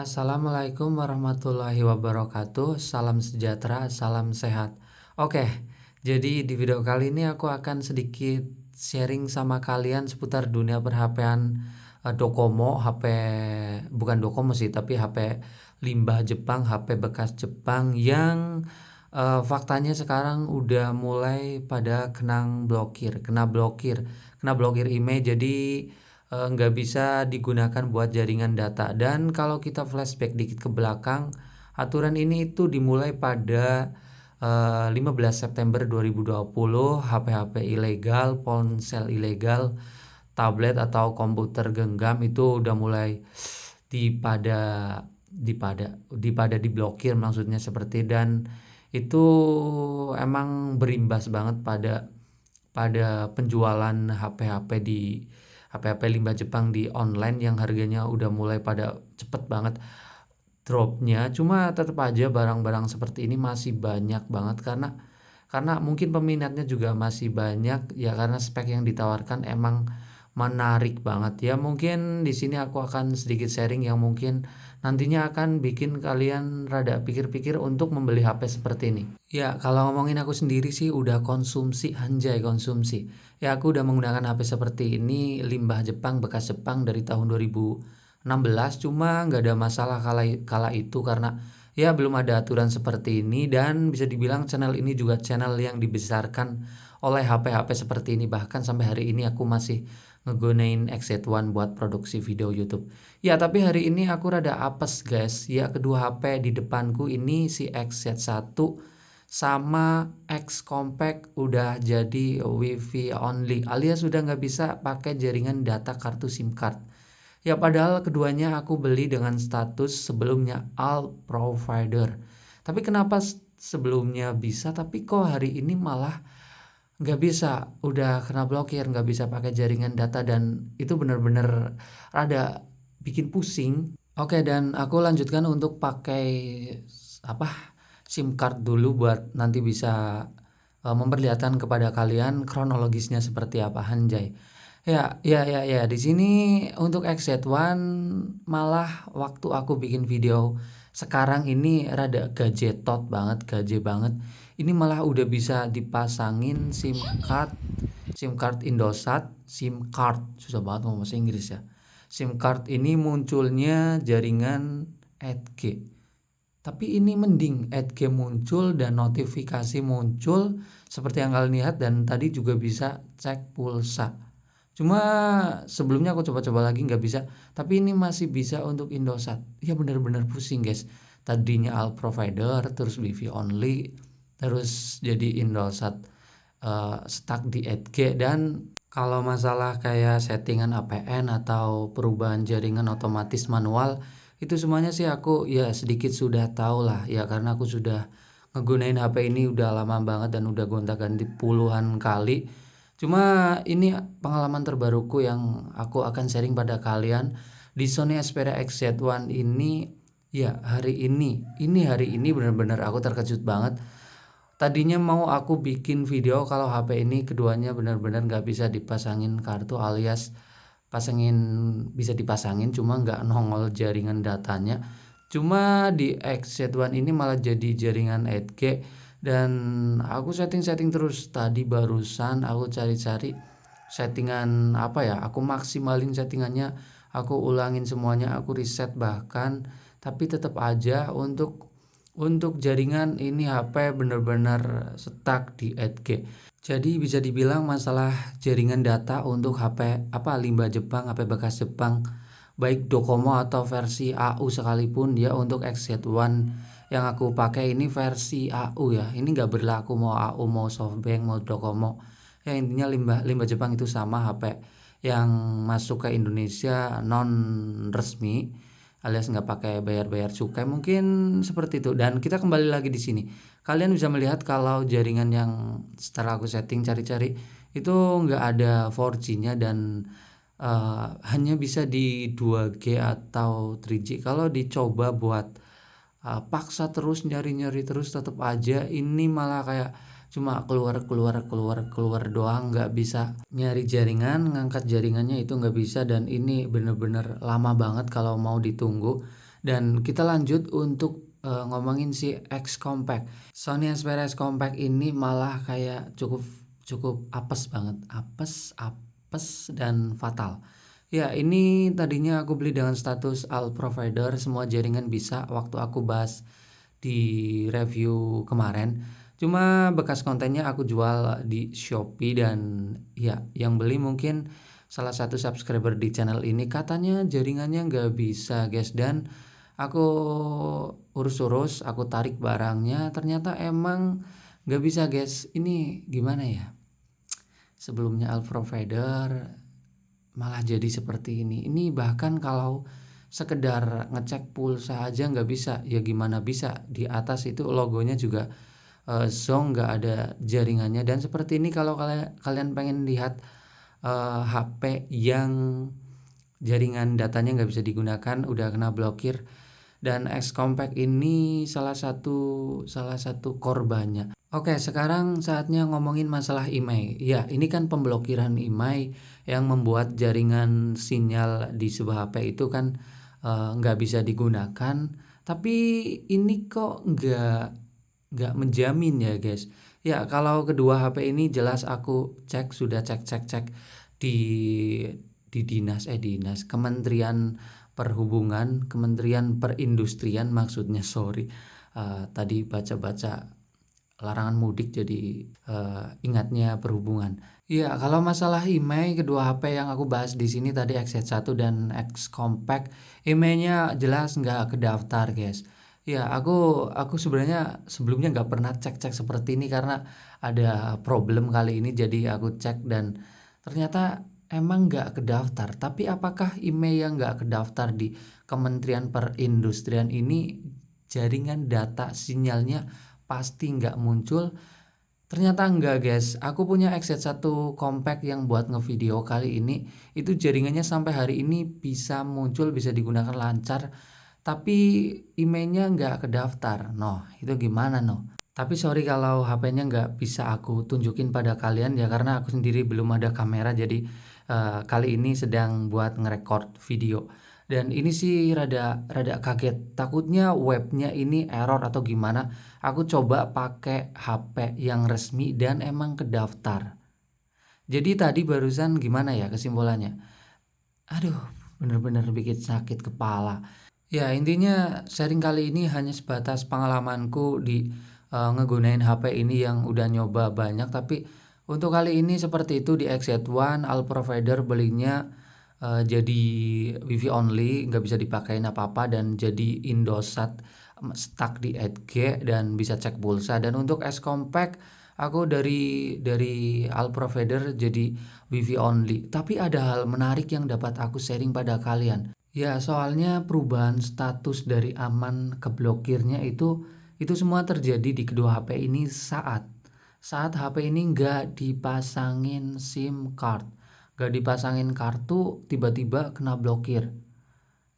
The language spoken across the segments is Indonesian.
Assalamualaikum warahmatullahi wabarakatuh. Salam sejahtera, salam sehat. Oke, jadi di video kali ini aku akan sedikit sharing sama kalian seputar dunia perHP-an Docomo, HP bukan Docomo sih, tapi HP limbah Jepang, HP bekas Jepang yang faktanya sekarang udah mulai pada kena blokir email. Jadi nggak bisa digunakan buat jaringan data. Dan kalau kita flashback dikit ke belakang, aturan ini itu dimulai pada 15 September 2020. HP-HP ilegal, ponsel ilegal, tablet atau komputer genggam itu udah mulai dipada dipada diblokir, maksudnya seperti. Dan itu emang berimbas banget pada penjualan HP-HP limbah Jepang di online yang harganya udah mulai pada cepet banget dropnya. Cuma tetap aja barang-barang seperti ini masih banyak banget karena mungkin peminatnya juga masih banyak ya, karena spek yang ditawarkan emang menarik banget ya. Mungkin di sini aku akan sedikit sharing yang mungkin nantinya akan bikin kalian rada pikir-pikir untuk membeli HP seperti ini. Ya, kalau ngomongin aku sendiri sih udah konsumsi, anjay konsumsi. Ya, aku udah menggunakan HP seperti ini, limbah Jepang, bekas Jepang dari tahun 2016. Cuma nggak ada masalah kala itu karena ya belum ada aturan seperti ini. Dan bisa dibilang channel ini juga channel yang dibesarkan oleh HP-HP seperti ini. Bahkan sampai hari ini aku masih ngegunain XZ1 buat produksi video YouTube. Ya, tapi hari ini aku rada apes guys. Ya, kedua HP di depanku ini si XZ1 sama X Compact udah jadi WiFi only, alias sudah nggak bisa pakai jaringan data kartu SIM card. Ya, padahal keduanya aku beli dengan status sebelumnya all provider. Tapi kenapa sebelumnya bisa, tapi kok hari ini malah nggak bisa, udah kena blokir, nggak bisa pakai jaringan data. Dan itu bener-bener rada bikin pusing. Oke, dan aku lanjutkan untuk pakai apa SIM card dulu buat nanti bisa memperlihatkan kepada kalian kronologisnya seperti apa, anjay. Ya, di sini untuk XZ1 malah waktu aku bikin video sekarang ini rada gadgetot banget, gaje banget. Ini malah udah bisa dipasangin SIM card Indosat, SIM card susah banget ngomong bahasa Inggris ya. SIM card ini munculnya jaringan 8G. Tapi ini mending 8G muncul dan notifikasi muncul seperti yang kalian lihat, dan tadi juga bisa cek pulsa. Cuma sebelumnya aku coba-coba lagi nggak bisa, tapi ini masih bisa untuk Indosat. Ya bener-bener pusing guys. Tadinya all provider, terus WiFi only, terus jadi Indosat stuck di 8G. Dan kalau masalah kayak settingan APN atau perubahan jaringan otomatis manual, itu semuanya sih aku ya sedikit sudah tahu lah ya, karena aku sudah ngegunain HP ini udah lama banget dan udah gonta-ganti puluhan kali. Cuma ini pengalaman terbaruku yang aku akan sharing pada kalian di Sony Xperia XZ1 ini. Ya, hari ini benar-benar aku terkejut banget. Tadinya mau aku bikin video kalau HP ini keduanya benar-benar nggak bisa dipasangin kartu, alias bisa dipasangin cuma nggak nongol jaringan datanya. Cuma di XZ1 ini malah jadi jaringan 8G. Dan aku setting terus, tadi barusan aku cari-cari settingan apa ya, aku maksimalin settingannya, aku ulangin semuanya, aku reset bahkan, tapi tetap aja untuk jaringan ini HP bener-bener stuck di 8G. Jadi bisa dibilang masalah jaringan data untuk HP limbah Jepang, HP bekas Jepang, baik Docomo atau versi AU sekalipun ya. Untuk XZ1 yang aku pakai ini versi AU ya. Ini nggak berlaku mau AU, mau SoftBank, mau Docomo. Ya intinya limbah Jepang itu sama HP yang masuk ke Indonesia non resmi, alias nggak pakai bayar cukai, mungkin seperti itu. Dan kita kembali lagi di sini, kalian bisa melihat kalau jaringan yang setelah aku setting cari-cari itu nggak ada 4G-nya dan hanya bisa di 2G atau 3G. Kalau dicoba buat paksa terus nyari terus, tetap aja ini malah kayak cuma keluar doang, nggak bisa nyari jaringan, ngangkat jaringannya itu nggak bisa. Dan ini bener-bener lama banget kalau mau ditunggu. Dan kita lanjut untuk ngomongin si X Compact. Sony Xperia X Compact ini malah kayak cukup cukup apes banget, apes dan fatal. Ya, ini tadinya aku beli dengan status all provider, semua jaringan bisa waktu aku bahas di review kemarin. Cuma bekas kontennya aku jual di Shopee dan ya yang beli mungkin salah satu subscriber di channel ini, katanya jaringannya nggak bisa guys, dan aku urus-urus, aku tarik barangnya, ternyata emang nggak bisa guys. Ini gimana ya, sebelumnya all provider malah jadi seperti ini bahkan kalau sekedar ngecek pulsa aja nggak bisa, ya gimana bisa, di atas itu logonya juga Zong, nggak ada jaringannya. Dan seperti ini kalau kalian pengen lihat HP yang jaringan datanya nggak bisa digunakan, udah kena blokir, dan X Compact ini salah satu korbannya. Oke, sekarang saatnya ngomongin masalah IMEI. Ya, ini kan pemblokiran IMEI yang membuat jaringan sinyal di sebuah HP itu kan nggak bisa digunakan. Tapi ini kok nggak menjamin ya guys. Ya, kalau kedua HP ini jelas aku sudah cek di dinas Kementerian Perhubungan, Kementerian Perindustrian maksudnya, sorry. Tadi baca-baca larangan mudik jadi ingatnya perhubungan. Iya, kalau masalah IMEI kedua HP yang aku bahas di sini tadi XZ1 dan X Compact, IMEI-nya jelas nggak kedaftar, guys. Ya, aku sebenarnya sebelumnya nggak pernah cek seperti ini karena ada problem kali ini, jadi aku cek dan ternyata emang nggak kedaftar. Tapi apakah IMEI yang nggak kedaftar di Kementerian Perindustrian ini jaringan data sinyalnya pasti nggak muncul? Ternyata enggak guys, aku punya XZ1 Compact yang buat ngevideo kali ini, itu jaringannya sampai hari ini bisa muncul, bisa digunakan lancar, tapi emailnya nggak kedaftar. Noh, itu gimana noh? Tapi sorry kalau HP-nya nggak bisa aku tunjukin pada kalian ya, karena aku sendiri belum ada kamera, jadi kali ini sedang buat ngerekord video. Dan ini sih rada kaget, takutnya webnya ini error atau gimana. Aku coba pakai HP yang resmi dan emang kedaftar. Jadi tadi barusan gimana ya kesimpulannya? Aduh, bener-bener bikin sakit kepala. Ya, intinya sharing kali ini hanya sebatas pengalamanku di ngegunain HP ini yang udah nyoba banyak, tapi untuk kali ini seperti itu di XZ1 all provider belinya jadi WiFi only, nggak bisa dipakein apa-apa, dan jadi Indosat stuck di 8G dan bisa cek pulsa. Dan untuk S Compact aku dari all provider jadi WiFi only. Tapi ada hal menarik yang dapat aku sharing pada kalian. Ya, soalnya perubahan status dari aman ke blokirnya itu semua terjadi di kedua HP ini saat HP ini nggak dipasangin SIM card, nggak dipasangin kartu, tiba-tiba kena blokir.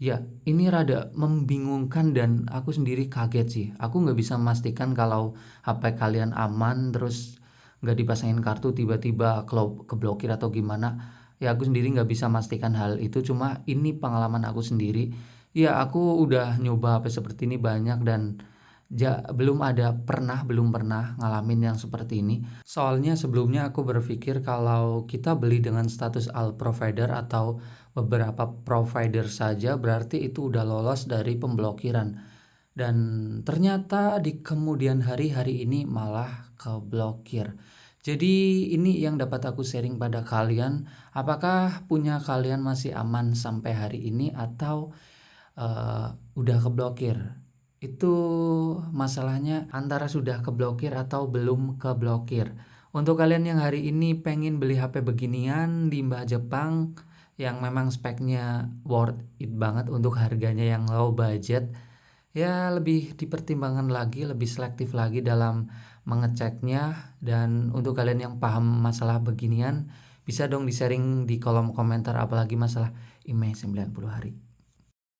Ya, ini rada membingungkan dan aku sendiri kaget sih. Aku nggak bisa memastikan kalau HP kalian aman terus nggak dipasangin kartu tiba-tiba keblokir atau gimana. Ya, aku sendiri nggak bisa memastikan hal itu. Cuma ini pengalaman aku sendiri. Ya, aku udah nyoba HP seperti ini banyak dan belum pernah ngalamin yang seperti ini. Soalnya sebelumnya aku berpikir kalau kita beli dengan status all provider atau beberapa provider saja berarti itu udah lolos dari pemblokiran. Dan ternyata di kemudian hari ini malah keblokir. Jadi ini yang dapat aku sharing pada kalian. Apakah punya kalian masih aman sampai hari ini atau udah keblokir? Itu masalahnya antara sudah keblokir atau belum keblokir. Untuk kalian yang hari ini pengen beli HP beginian di Mbah Jepang yang memang speknya worth it banget untuk harganya yang low budget, ya lebih dipertimbangkan lagi, lebih selektif lagi dalam mengeceknya. Dan untuk kalian yang paham masalah beginian, bisa dong di sharing di kolom komentar, apalagi masalah IMEI 90 hari.